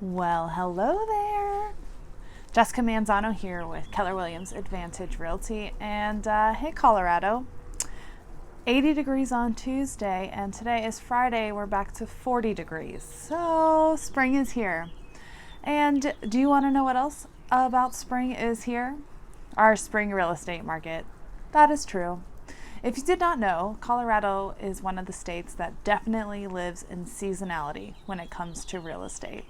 Well, hello there. Jessica Manzano here with Keller Williams Advantage Realty. And hey, Colorado. 80 degrees on Tuesday, and today is Friday. We're back to 40 degrees. So spring is here. And do you want to know what else about spring is here? Our spring real estate market. That is true. If you did not know, Colorado is one of the states that definitely lives in seasonality when it comes to real estate.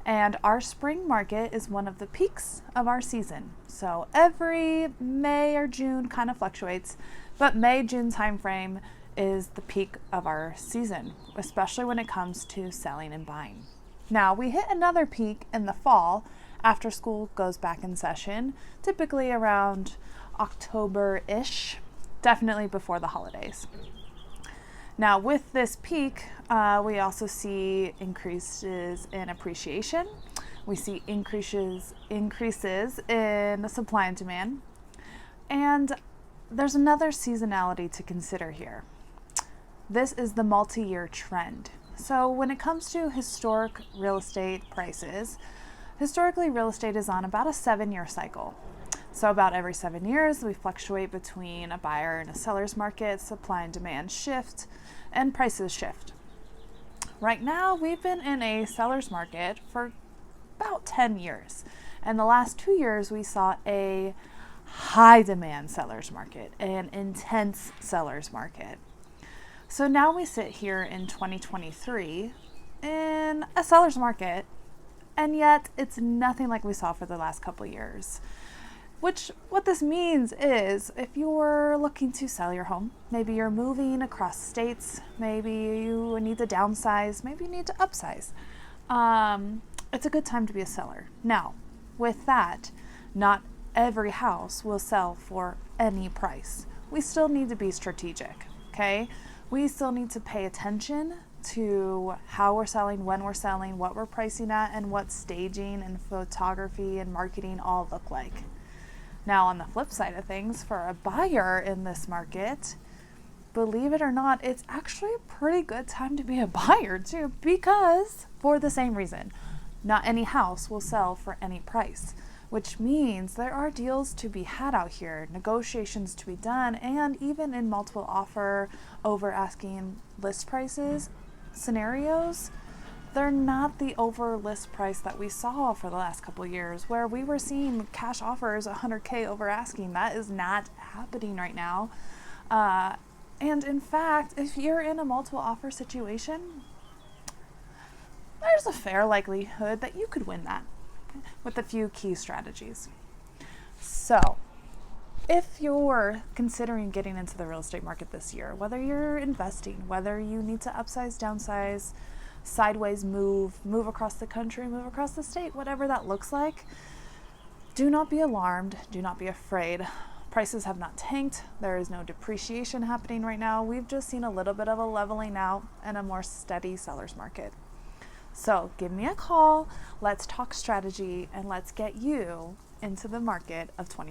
And our spring market is one of the peaks of our season. So every May or June kind of fluctuates, but May-June timeframe is the peak of our season, especially when it comes to selling and buying. Now, we hit another peak in the fall after school goes back in session, typically around October-ish, definitely before the holidays. Now, with this peak, we also see increases in appreciation. We see increases in the supply and demand. And there's another seasonality to consider here. This is the multi-year trend. So when it comes to historic real estate prices, historically real estate is on about a 7-year cycle. So about every 7 years, we fluctuate between a buyer and a seller's market, supply and demand shift, and prices shift. Right now, we've been in a seller's market for about 10 years. And the last 2 years, we saw a high demand seller's market, an intense seller's market. So now we sit here in 2023 in a seller's market, and yet it's nothing like we saw for the last couple of years. What this means is if you're looking to sell your home, maybe you're moving across states, maybe you need to downsize, maybe you need to upsize, it's a good time to be a seller. Now, with that, not every house will sell for any price. We still need to be strategic, okay? We still need to pay attention to how we're selling, when we're selling, what we're pricing at, and what staging and photography and marketing all look like. Now, on the flip side of things, for a buyer in this market, believe it or not, it's actually a pretty good time to be a buyer too, because for the same reason, not any house will sell for any price, which means there are deals to be had out here, negotiations to be done, and even in multiple offer over asking list prices scenarios, they're not the over list price that we saw for the last couple of years where we were seeing cash offers $100K over asking. That is not happening right now. And in fact, if you're in a multiple offer situation, there's a fair likelihood that you could win that with a few key strategies. So if you're considering getting into the real estate market this year, whether you're investing, whether you need to upsize, downsize, sideways move across the country, move across the state, whatever that looks like, do not be alarmed, do not be afraid. Prices have not tanked. There is no depreciation happening right now. We've just seen a little bit of a leveling out and a more steady seller's market. So give me a call, let's talk strategy, and let's get you into the market of 2020.